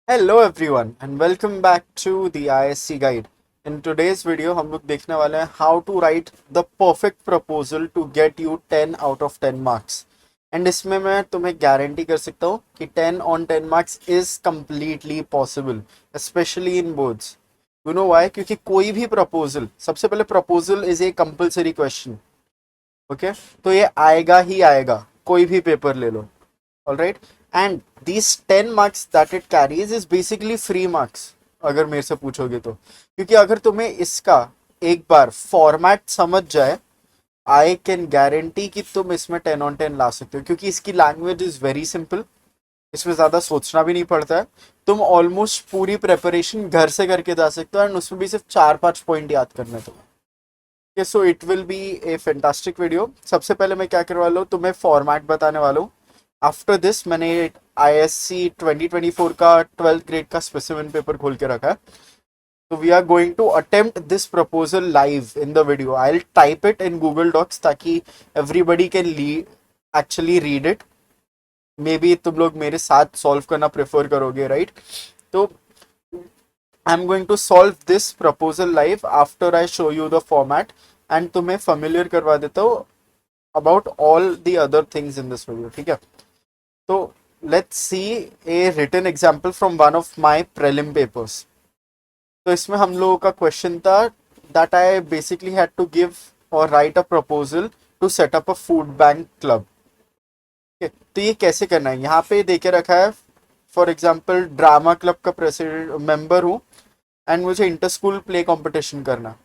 Hello everyone and welcome back to the ISC guide. In today's video हम लोग देखने वाले हैं how to write the perfect proposal to get you 10 out of 10 marks. And इसमें मैं तुम्हें guarantee कर सकता हूँ कि 10 on 10 marks is completely possible, especially in boards. You know why? क्योंकि कोई भी proposal, सबसे पहले proposal is a compulsory question. Okay? तो ये आएगा ही आएगा, कोई भी पेपर ले लो. All right, and these 10 marks that it carries is basically free marks अगर मेरे से पूछोगे तो, क्योंकि अगर तुम्हें इसका एक बार फॉर्मेट समझ जाए आई कैन गारंटी कि तुम इसमें 10 on 10 ला सकते हो, क्योंकि इसकी लैंग्वेज इज वेरी सिंपल. इसमें ज़्यादा सोचना भी नहीं पड़ता है. तुम ऑलमोस्ट पूरी प्रेपरेशन घर से करके जा सकते हो एंड उसमें भी सिर्फ 4-5 पॉइंट याद करने तुम्हें. So it will be A fantastic video. सबसे पहले मैं क्या करवा लूँ, तुम्हें फॉर्मेट बताने वाला हूँ. आफ्टर दिस मैंने ISC 2024 का 12th ग्रेड का स्पेसिमेन पेपर खोल के रखा है. तो we are going to attempt this proposal live in the video. I will type it in Google Docs ताकि everybody can actually read it. Maybe तुम लोग मेरे साथ सॉल्व करना प्रेफर करोगे, राइट? तो I am going to solve this proposal live after I show you the format and तुम्हें familiar करवा देता हूँ about all the other things in this video. ठीक है, तो let's see a written example from one of my prelim papers. तो इसमें हम लोगों का क्वेश्चन था that I basically had to give or write a proposal to set up a food bank club. Okay, तो ये कैसे करना है, यहाँ पे देके रखा है. फॉर एग्जाम्पल ड्रामा क्लब का प्रेसिडेंट मेंबर हूँ एंड मुझे इंटर स्कूल प्ले कॉम्पिटिशन करना.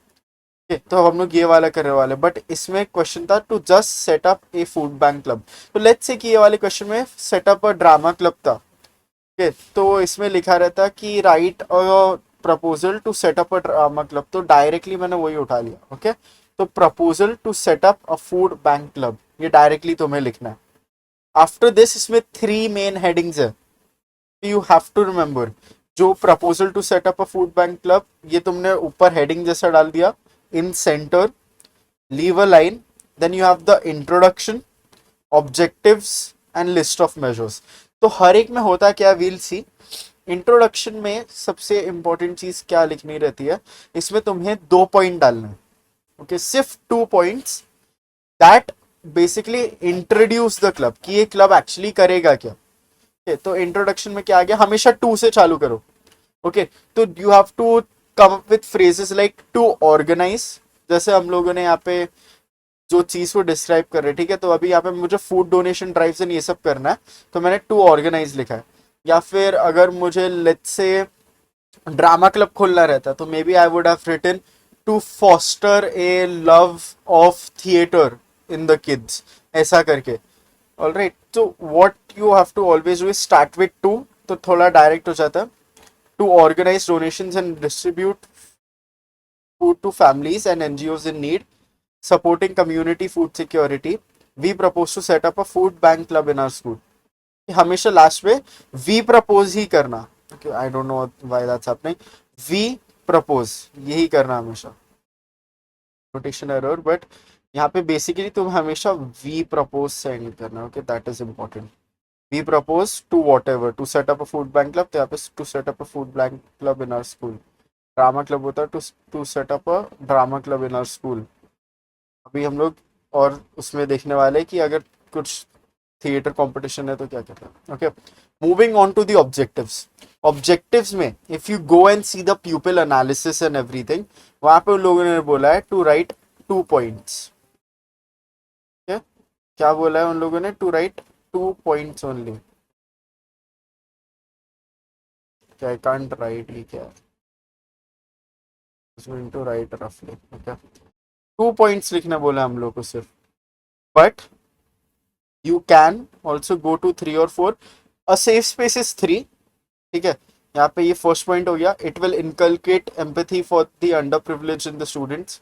तो हम लोग ये वाला करने वाले, बट इसमें क्वेश्चन था to just set up a food bank club. तो लेट्स से कि ये वाले क्वेश्चन में सेटअप अ ड्रामा क्लब था. तो इसमें लिखा रहता कि write a proposal to set up a drama club. तो डायरेक्टली मैंने वही उठा लिया. ओके, तो proposal to set up a food bank club ये डायरेक्टली तुम्हें लिखना है. आफ्टर दिस इसमें 3 मेन हेडिंग्स है. यू हैव टू रिमेंबर, जो proposal to set up a food bank club ये तुमने ऊपर हेडिंग जैसा डाल दिया. In center, leave a line, then you have the introduction, objectives and list of measures. तो हर एक में होता क्या, we'll see. इंट्रोडक्शन में सबसे इंपॉर्टेंट चीज क्या लिखनी रहती है, इसमें तुम्हें 2 पॉइंट डालना है. ओके, सिर्फ 2 points that basically introduce the club, कि ये क्लब एक्चुअली करेगा क्या. okay, तो इंट्रोडक्शन में क्या आ गया, हमेशा 2 से चालू करो. ओके, तो you have to come up with phrases like to organise. जैसे हम लोगों ने यहाँ पे जो चीज को डिस्क्राइब कर रहे हैं, ठीक है, तो अभी यहाँ पे मुझे फूड डोनेशन ड्राइव से ये सब करना है, तो मैंने टू ऑर्गेनाइज लिखा है. या फिर अगर मुझे लेट्स से ड्रामा क्लब खोलना रहता तो maybe I would have written to foster a love of theatre in the kids, ऐसा करके. ऑलराइट, तो what you have to always do start with to, तो थोड़ा डायरेक्ट हो जाता है. To organize donations and distribute food to families and NGOs in need, supporting community food security. We propose to set up a food bank club in our school. हमेशा last में we propose ही करना. Okay, I don't know why that's happening. We propose यही करना हमेशा. Notation error, but यहाँ पे basically तुम हमेशा we propose सेंड करना. Okay, that is important. We propose to whatever to set up a food bank club. तो यहाँ पे to set up a food bank club in our school. Drama club होता है to set up a drama club in our school. अभी हम लोग और उसमें देखने वाले कि अगर कुछ थिएटर कंपटीशन है तो क्या करना है. Okay, moving on to the objectives. Objectives में if you go and see the pupil analysis and everything, वहां पे उन लोगों ने बोला है टू राइट 2 पॉइंट्स. क्या बोला है उन लोगों ने, to write 2 points only. I can't write ही क्या, is going to write roughly. Okay, 2 points लिखने बोला हम लोग को सिर्फ, but you can also go to 3 or 4. A safe space is 3. ठीक है, यहाँ पे ये फर्स्ट पॉइंट हो गया. It will inculcate empathy for the under privilege in the students.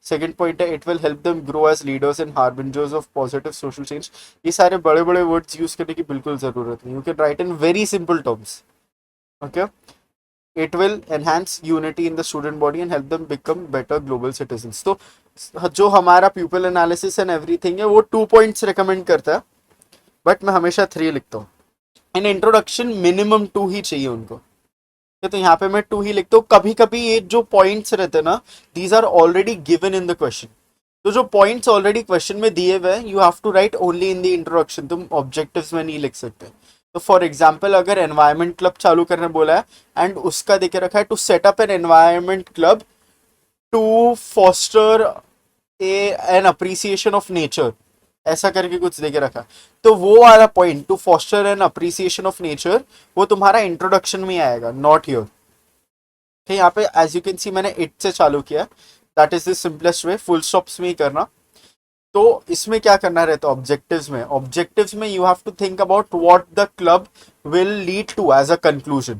Second point है it will help them grow as leaders and harbingers of positive social change. ये सारे बड़े बड़े वर्ड्स यूज करने की बिल्कुल जरूरत नहीं. You can right in very simple terms. Okay, it will enhance unity in the student body and help them become better global citizens. तो जो हमारा प्यूपल एनालिसिस एंड एवरीथिंग है वो 2 पॉइंट्स रिकमेंड करता है, बट मैं हमेशा 3 लिखता हूँ. इन इंट्रोडक्शन मिनिमम 2 ही चाहिए उनको. तो यहाँ पे मैं 2 ही लिखता हूँ। कभी कभी ये जो पॉइंट्स रहते हैं ना, these are already given in the question. तो जो पॉइंट्स ऑलरेडी क्वेश्चन में दिए हुए हैं, you have to write only in the introduction, तुम ऑब्जेक्टिव्स में नहीं लिख सकते। तो फॉर एग्जाम्पल अगर एनवायरमेंट क्लब चालू करने बोला है एंड उसका देखे रखा है to set up an environment club to foster an appreciation of nature, ऐसा करके कुछ देके रखा, तो वो वाला point two foster an appreciation of nature वो तुम्हारा इंट्रोडक्शन में आएगा, नॉट हियर। ठीक, यहाँ पे एज यू कैन सी मैंने इट से चालू किया, that is the simplest way, full stops में ही करना। तो इसमें क्या करना रहता है ऑब्जेक्टिव्स में, ऑब्जेक्टिव्स में you have to think about what the club will lead to as a conclusion.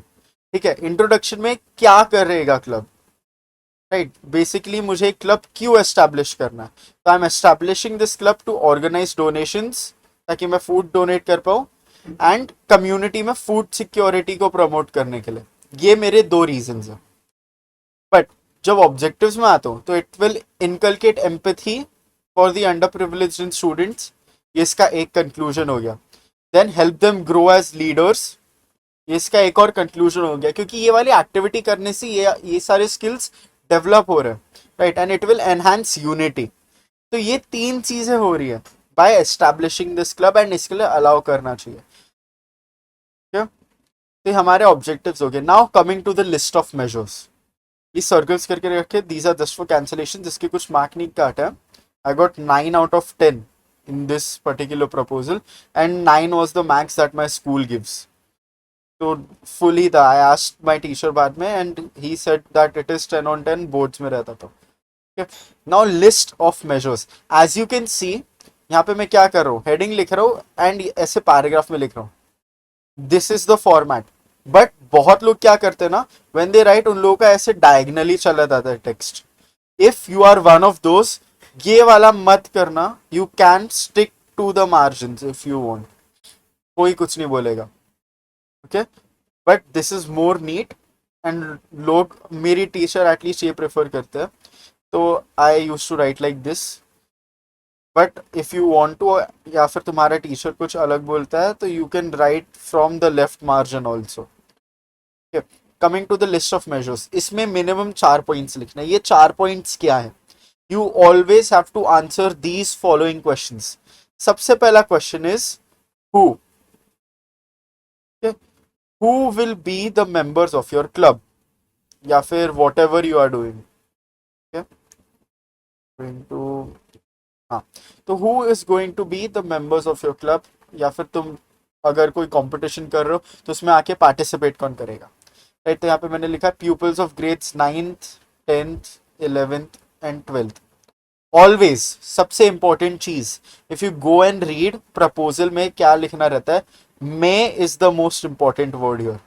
ठीक है, इंट्रोडक्शन में क्या करेगा क्लब, राइट, बेसिकली मुझे क्लब क्यों एस्टैब्लिश करना है, तो I am establishing this club to organise donations, ताकि मैं फूड डोनेट कर पाऊँ एंड कम्युनिटी में फूड सिक्योरिटी को प्रमोट करने के लिए। ये मेरे 2 रीजन है। बट जब ऑब्जेक्टिव्स में आता हूँ तो it will inculcate empathy for the underprivileged students, ये इसका एक कंक्लूजन हो गया। Then help them grow as leaders, ये इसका एक और कंक्लूजन हो गया, क्योंकि ये वाली एक्टिविटी करने से ये सारे स्किल्स डेवलप हो रहे हैं, right, and it will enhance unity. तो ये 3 चीजें हो रही है by establishing this club, and इसके लिए अलाउ करना चाहिए। ठीक, तो हमारे ऑब्जेक्टिव्स हो गए। Now coming to the list of measures, ये सर्कल्स करके रखे, these are just for cancellation, जिसके कुछ मार्क नहीं काटा है। I got 9 out of 10 in this particular proposal, and 9 was the max that my school gives. So fully I asked my teacher बाद में and he said that it is 10 on 10 boards में रहता था। Okay. Now list of measures, as you can see यहाँ पे मैं क्या कर रहा हूँ, हेडिंग लिख रहा हूँ एंड ऐसे पैराग्राफ में लिख रहा हूँ, this is the format. But बहुत लोग क्या करते हैं ना, व्हेन दे राइट, उन लोगों का ऐसे डायगनली चला जाता है text. If you are one of those, ये वाला मत करना, you can stick to the margin if you want, कोई कुछ नहीं बोलेगा। Okay, but this is more neat and लोग, मेरी टीचर एटलीस्ट ये प्रेफर करते हैं, तो I use to write like this. But if you want to, या फिर तुम्हारा टीचर कुछ अलग बोलता है, तो you can write from the left margin also. Coming to the list of measures, इसमें मिनिमम 4 पॉइंट्स लिखना है। ये 4 पॉइंट्स क्या है, you always have to answer these following questions. सबसे पहला question is who, okay? Who will be the members of your club या फिर whatever you are doing, okay? Going to, हाँ, तो who is going to be the members of your club, या फिर तुम अगर कोई कंपटीशन कर रहे हो तो उसमें आके पार्टिसिपेट कौन करेगा, राइट। तो यहाँ पे मैंने लिखा pupils of grades 9th 10th 11th and 12th। Always सबसे इंपॉर्टेंट चीज, if you go and read proposal में क्या लिखना रहता है, may is the most important word here.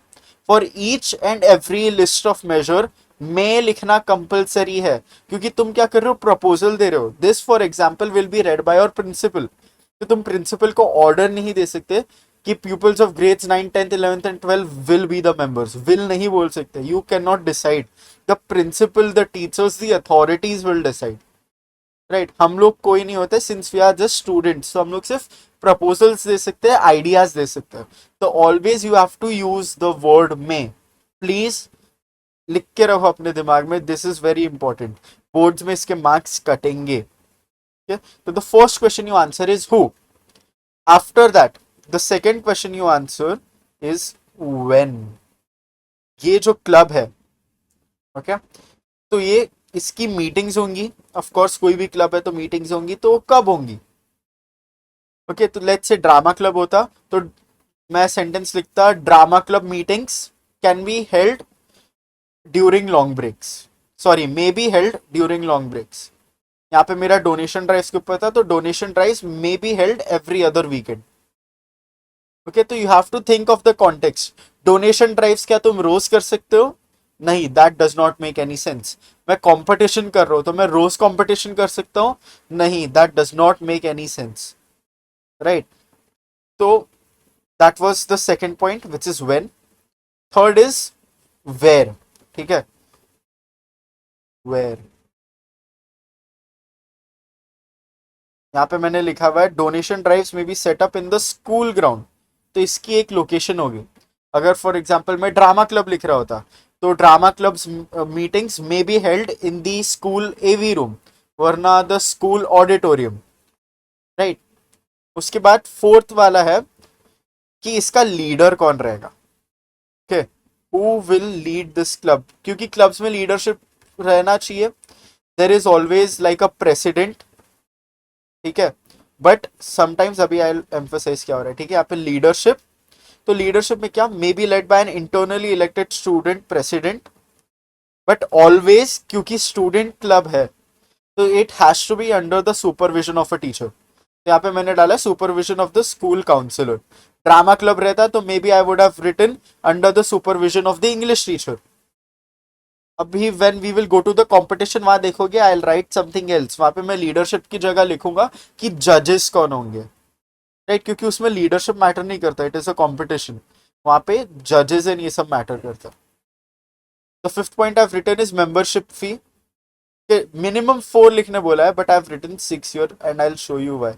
For each and every list of major may लिखना compulsory है, क्योंकि तुम क्या कर रहे हो, प्रपोजल दे रहे हो। This for example will be read by your principal, तो तुम प्रिंसिपल को ऑर्डर नहीं दे सकते कि pupils of grades 9, 10th, 11th and 12 will be the members, will नहीं बोल सकते, you cannot decide, the principal, the teachers, the authorities will decide, right। हम लोग कोई नहीं होते, since we are just students, तो हम लोग सिर्फ proposals दे सकते हैं, ideas दे सकते हैं। तो always you have to use the word may, please लिख के रखो अपने दिमाग में, this is very important, boards में इसके मार्क्स कटेंगे। okay? तो the first question you answer is who, after that the second question you answer is when, ये जो क्लब है, ओके, तो ये इसकी मीटिंग्स होंगी, ऑफ कोर्स कोई भी क्लब है तो मीटिंग्स होंगी, तो वो कब होंगी, ओके। तो लेट्स से ड्रामा क्लब होता तो मैं सेंटेंस लिखता, drama club meetings can be held during long breaks, sorry may be held during long breaks. यहाँ पे मेरा डोनेशन ड्राइव के ऊपर था, तो donation drive may be held every other weekend, okay. तो you have to think of the context, donation drives क्या तुम रोज कर सकते हो, नहीं, that does not make any sense. मैं कंपटीशन कर रहा हूं तो मैं रोज कंपटीशन कर सकता हूं, नहीं, that does not make any sense, right. तो that was the second point which is when. Third is where, ठीक है, वेयर, यहाँ पे मैंने लिखा हुआ है donation drives may be set up in the school ground, तो इसकी एक लोकेशन होगी। अगर फॉर एग्जांपल मैं ड्रामा क्लब लिख रहा होता, तो drama clubs meetings may be held in the school AV room वरना द स्कूल ऑडिटोरियम, राइट। उसके बाद फोर्थ वाला है कि इसका लीडर कौन रहेगा, okay, who will lead this club, क्योंकि क्लब्स में लीडरशिप रहना चाहिए। There is always like a president, ठीक है, बट समटाइम्स अभी आई एम्फोसाइज क्या हो रहा है, ठीक है, यहाँ पे लीडरशिप, तो लीडरशिप में क्या, may be led by an internally elected student president, but always क्योंकि स्टूडेंट क्लब है तो it has to be under the supervision of a teacher. तो यहाँ पे मैंने डाला supervision of the school counsellor. Drama club रहता तो maybe I would have written under the supervision of the English teacher. अभी when we will go to the competition वहां देखोगे I will right something else, वहां पे मैं leadership की जगह लिखूंगा कि जजेस कौन होंगे, राइट, क्योंकि उसमें लीडरशिप मैटर नहीं करता, इट इज अ कॉम्पिटिशन, वहां पे जजेस एंड ये सब मैटर करता है। The fifth point I have written is membership fee. Minimum 4 लिखने बोला है but I have written 6 here and I will show you why.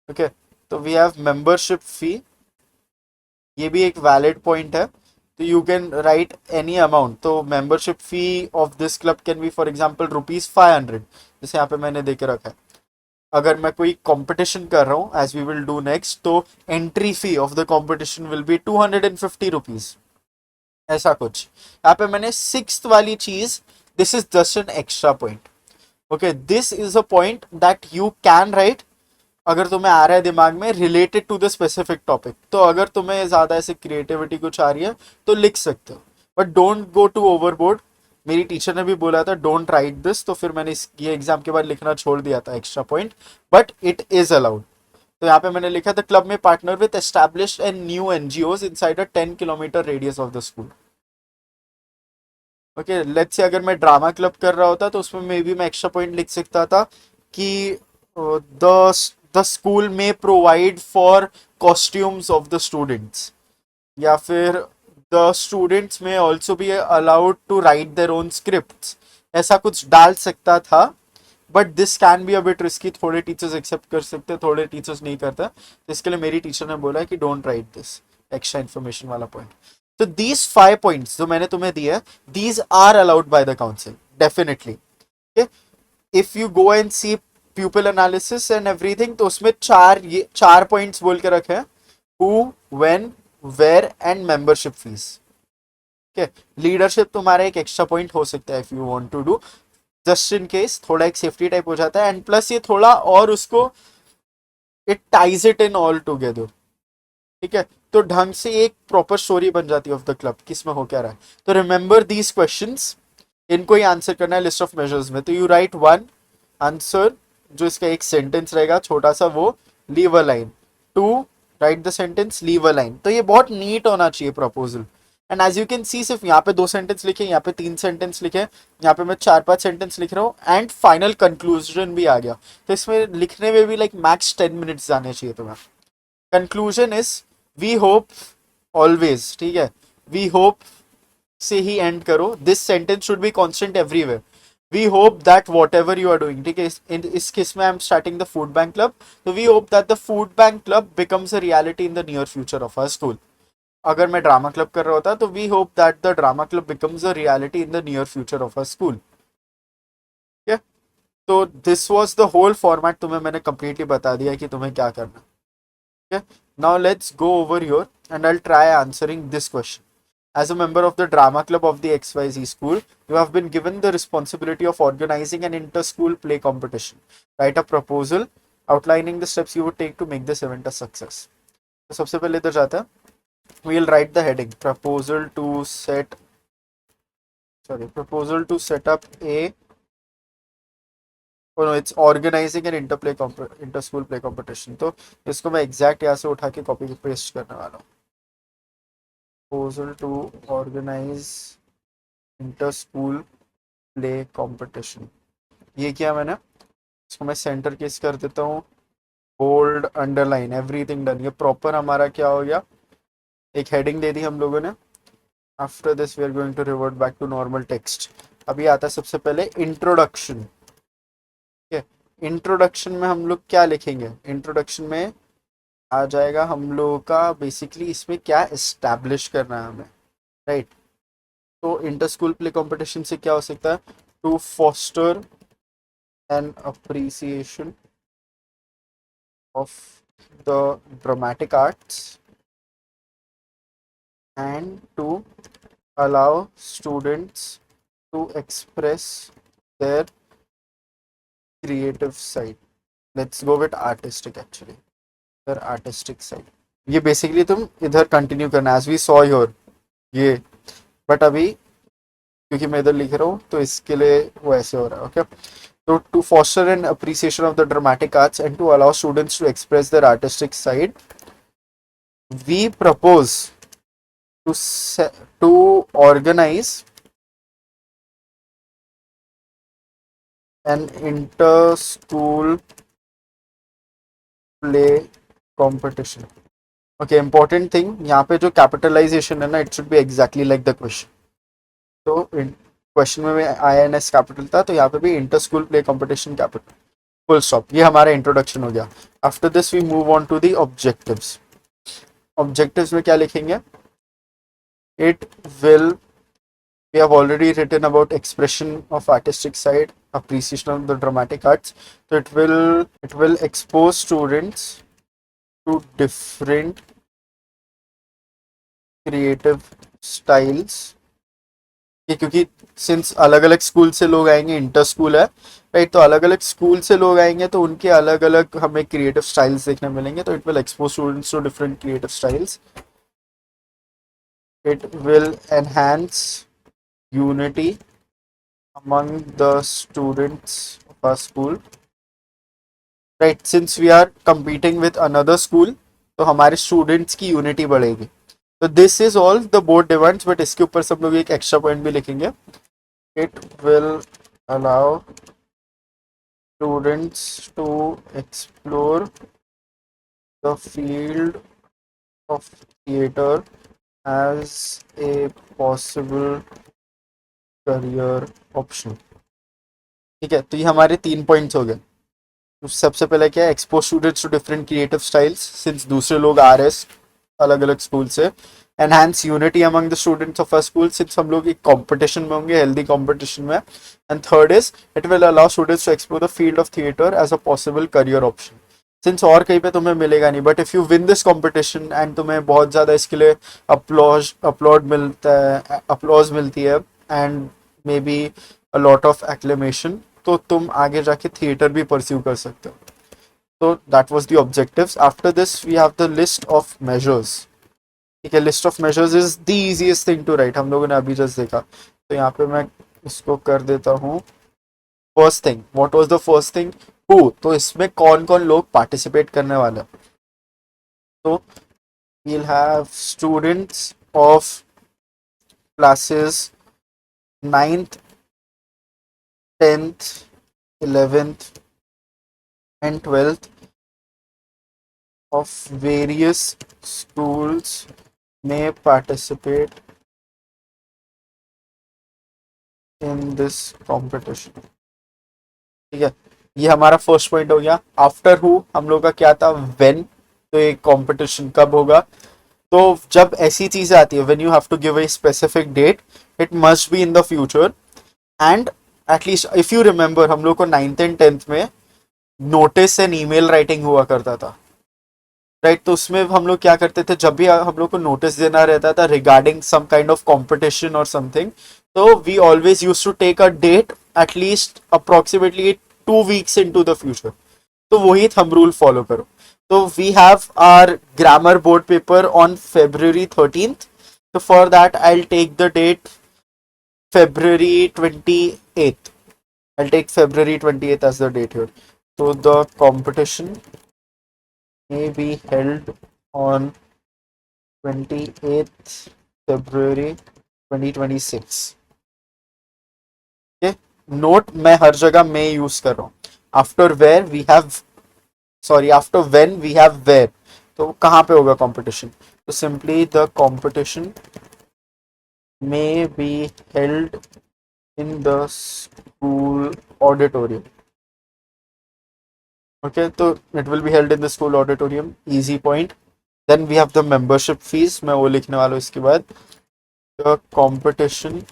Okay, तो वी हैव मेंबरशिप फी, ये भी एक वैलिड पॉइंट है, तो you can write any amount. तो membership fee of this club can be for example ₹500, जैसे यहाँ पे मैंने दे के रखा है। अगर मैं कोई कंपटीशन कर रहा हूँ as we will do next, तो entry fee of the competition will be ₹250, ऐसा कुछ। यहाँ पे मैंने सिक्स्थ वाली चीज, this is just an extra point, okay, this is a point that you can write अगर तुम्हें आ रहा है दिमाग में related to the specific topic. तो अगर तुम्हें ज्यादा ऐसे क्रिएटिविटी कुछ आ रही है तो लिख सकते हो, but don't go to overboard. मेरी टीचर ने भी बोला था डोंट राइट दिस, तो फिर मैंने ये एग्जाम के बाद लिखना छोड़ दिया था extra point, but it is allowed. तो यहाँ पे मैंने लिखा था क्लब में partner with established and new NGOs inside a 10 kilometre radius of the school. Okay, let's say अगर मैं ड्रामा क्लब कर रहा होता तो उसमें मे बी मैं एक्स्ट्रा पॉइंट लिख सकता था कि द द स्कूल में provide for costumes of the students, या फिर द स्टूडेंट्स में also be allowed to write their own scripts, ऐसा कुछ डाल सकता था। But this can be a bit risky, थोड़े टीचर्स एक्सेप्ट कर सकते हैं, थोड़े टीचर्स नहीं करते, तो इसके लिए मेरी टीचर ने बोला है कि don't write this extra information वाला पॉइंट। तो दीज 5 पॉइंट्स जो मैंने तुम्हें दिए, these are allowed by the council definitely. If you go and see pupil analysis and everything, तो उसमें चार पॉइंट्स बोल के रखे हैं, who, when, where and membership fee. Leadership तुम्हारा एक एक्स्ट्रा पॉइंट हो सकता है if you want to do, just in case, थोड़ा एक सेफ्टी टाइप हो जाता है, एंड प्लस ये थोड़ा और उसको it ties it in all together, ठीक है, तो ढंग से एक प्रॉपर स्टोरी बन जाती है ऑफ द क्लब, किस में हो क्या रहा है। तो रिमेंबर दीज क्वेश्चंस, इनको ही आंसर करना है लिस्ट ऑफ मेजर्स में। तो यू राइट वन आंसर, जो इसका एक सेंटेंस रहेगा छोटा सा, वो leave a line. To, write the sentence, leave a line. तो ये बहुत नीट होना चाहिए proposal. And as you can see, सिर्फ यहाँ पे 2 सेंटेंस लिखे, यहाँ पे 3 सेंटेंस लिखे, यहाँ पे मैं 4-5 सेंटेंस लिख रहा हूँ, एंड फाइनल कंक्लूजन भी आ गया। तो इसमें लिखने में भी लाइक मैक्स 10 मिनट्स जाने चाहिए तुम्हें। Conclusion is we hope always, ठीक है, वी होप से ही एंड करो, this sentence should be constant everywhere. We hope that whatever you are doing, ठीक है, इस केस में I am starting the food bank club, तो we hope that the food bank club becomes a reality in the near future of our school. अगर मैं drama club कर रहा होता तो we hope that the drama club becomes a reality in the near future of our school. ठीक है, तो this was the whole format, तुम्हें मैंने कंप्लीटली बता दिया कि तुम्हें क्या करना है। ठीक है, now let's go over your and I try answering this question. As a member of the drama club of the XYZ school, you have been given the responsibility of organizing an inter-school play competition. Write a proposal outlining the steps you would take to make this event a success. तो सबसे पहले इधर जाता है, we will write the heading proposal to set up a, oh no, it's organizing an inter-school play competition. तो इसको मैं exact यहाँ से उठा के copy paste करने वाला हूँ। Proposal to organize inter-school play competition, ये किया मैंने, इसको मैं सेंटर केस कर देता हूँ, बोल्ड, अंडरलाइन, एवरीथिंग डन। ये प्रॉपर हमारा क्या हो गया, एक हेडिंग दे दी हम लोगों ने। After this we are going to revert back to normal text. अभी आता है सबसे पहले इंट्रोडक्शन। ठीक है, इंट्रोडक्शन में हम लोग क्या लिखेंगे, इंट्रोडक्शन में आ जाएगा हम लोगों का बेसिकली इसमें क्या एस्टैब्लिश करना है हमें, राइट। तो इंटर स्कूल प्ले कंपटीशन से क्या हो सकता है? To foster an appreciation of the dramatic arts and to allow students to express their creative side. Let's go with artistic actually. Their artistic side. ये बेसिकली तुम इधर continue करना as we saw your ये, but अभी क्योंकि मैं इधर लिख रहा हूँ तो इसके लिए वो ऐसे हो रहा है. ओके, तो to foster an appreciation of the dramatic arts and to allow students to express their artistic side, we propose to organize an inter-school play competition. Okay, important thing यहाँ पे जो capitalization है ना, it should be exactly like the question. तो question में INS capital था, तो यहाँ पे भी inter school play competition capital. Full stop. ये हमारा इंट्रोडक्शन हो गया. After this we move on to the objectives. Objectives में क्या लिखेंगे? It will, we have already written about expression of artistic side, appreciation of the dramatic arts. So it will expose students to different creative styles. क्योंकि since अलग अलग school से लोग आएंगे, inter school है राइट, तो अलग अलग स्कूल से लोग आएंगे तो उनके अलग अलग हमें क्रिएटिव स्टाइल्स देखने मिलेंगे. तो it will expose students to different creative styles. It will enhance unity among the students of our school. Right, since we are competing with another school, तो हमारे students की unity बढ़ेगी. So this is all the board demands, but इसके ऊपर सब लोग एक extra point भी लिखेंगे. It will allow students to explore the field of theatre as a possible career option. ठीक है, तो ये हमारे 3 पॉइंट्स हो गए. तो सबसे पहले क्या है? Expose students to different creative styles since दूसरे लोग आ रहे हैं अलग अलग स्कूल से. Enhance unity among the students of a school since हम लोग एक कंपटीशन में होंगे, हेल्दी कंपटीशन में. And third is it will allow students to explore the field of theatre as a possible career option. Since और कहीं पे तुम्हें मिलेगा नहीं, but if you win this competition and तुम्हें बहुत ज़्यादा इसके लिए अपलॉज मिलता है, अपलॉज मिलती है and maybe a lot of acclamation, तो तुम आगे जाके थिएटर भी परस्यू कर सकते हो. तो that was the objectives. After this we have the list of measures. ठीक है, list of measures is the easiest thing to write. हम लोगों ने अभी जस्ट देखा, तो यहाँ पे मैं इसको कर देता हूँ. First thing, what was the first thing? Who. तो इसमें कौन कौन लोग पार्टिसिपेट करने वाले हैं? तो we'll have students of classes 9th 10th 11th and 12th of various schools may participate in this competition. ठीक है, ये हमारा फर्स्ट पॉइंट हो गया. आफ्टर हु हम लोग का क्या था? व्हेन. तो ये कंपटीशन कब होगा? तो जब ऐसी चीजें आती है, when you have to give a specific date, it must be in the future. And at least if you remember, हम लोग को 9th एंड 10th में नोटिस एंड ईमेल राइटिंग हुआ करता था राइट. तो उसमें हम लोग क्या करते थे? जब भी हम लोग को नोटिस देना रहता था regarding some kind of competition और समथिंग, तो we always use to take a date at least approximately 2 weeks into the future. तो वही थंब रूल फॉलो करो. तो we have our grammar board paper on February 13th. तो for that I will take the date February 28th. I'll take February 28th as the date here. So the competition may be held on 28th February 2026. Okay, note मैं हर जगह मैं use कर रहा हूँ. After where we have, sorry after when we have where. तो कहाँ पे होगा कंपटीशन? तो simply the competition may be held in the school auditorium. Okay, so it will be held in the school auditorium. Easy point. Then we have the membership fees. मैं वो लिखने वाला हूँ इसके बाद. the competition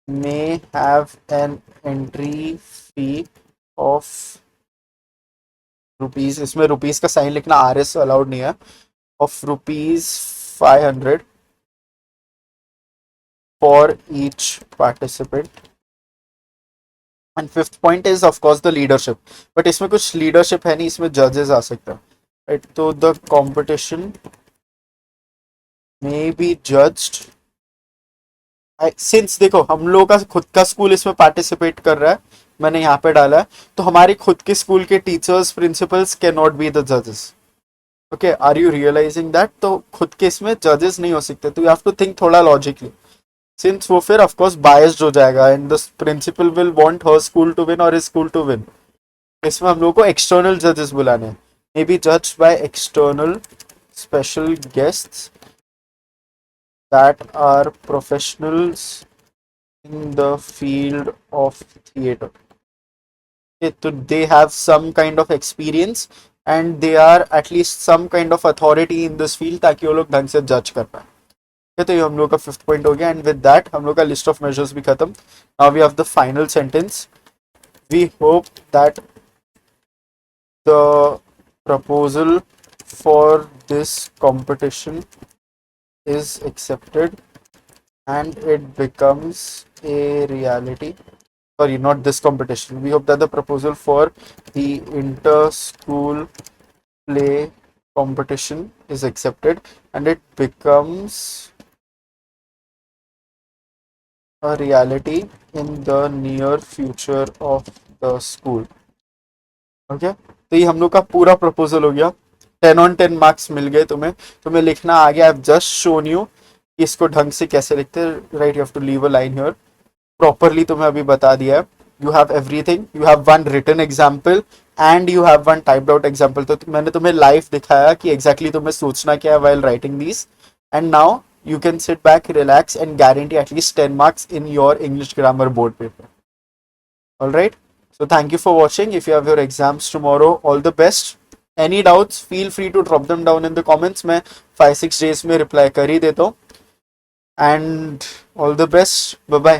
may have an entry fee of rupees, इसमें rupees का sign लिखना RS अलाउड नहीं है, of ₹500 for each participant. And fifth point is of course the leadership. But इसमें कुछ leadership है नहीं, इसमें judges आ सकता है. Right? तो the competition may be judged. Since देखो हम लोगों का खुद का स्कूल इसमें पार्टिसिपेट कर रहा है, मैंने यहाँ पे डाला है, तो हमारे खुद के स्कूल के teachers principals can not be the जजेस. Okay, are you realising that? तो खुद के इसमें जजेस नहीं हो सकते, तो यू हैव टू थिंक थोड़ा लॉजिकली. सिंस वो फिर ऑफकोर्स बायस्ड हो जाएगा and the principal will want her school to win और हिज स्कूल टू विन. इसमें हम लोग को एक्सटर्नल जजेस बुलाने हैं, may be judged by external special guests that are professionals in the field of theater. Okay, so they have some kind of experience and they are at least some kind of authority in this field ताकि वो लोग ढंग से जज कर पाए. तो ये हम लोग का फिफ्थ पॉइंट हो गया. एंड विद दैट हम लोग का लिस्ट ऑफ मेजर्स भी खत्म. Now we have the final sentence. We hope that the proposal for this competition is accepted and it becomes a reality. Sorry, not this competition. We hope that the proposal for the inter-school play competition is accepted and it becomes a reality in the near future of the school. Okay? तो ये हम लोग का पूरा proposal हो गया. 10 on 10 marks मिल गए तुम्हें लिखना आ गया. I have just shown you इसको ढंग से कैसे लिखते हैं. Right, you have to leave a line here. Properly तुम्हें अभी बता दिया है. You have everything. You have one written example and you have one typed out example. तो मैंने तुम्हें लाइव दिखाया कि एग्जैक्टली तुम्हें सोचना क्या है while writing these. And now you can sit back, relax and guarantee at least 10 marks in your English grammar board paper. Alright, so thank you for watching. If you have your exams tomorrow, all the best. Any doubts, feel free to drop them down in the comments. मैं 5-6 days में reply कर ही देता हूँ. And all the best. Bye bye.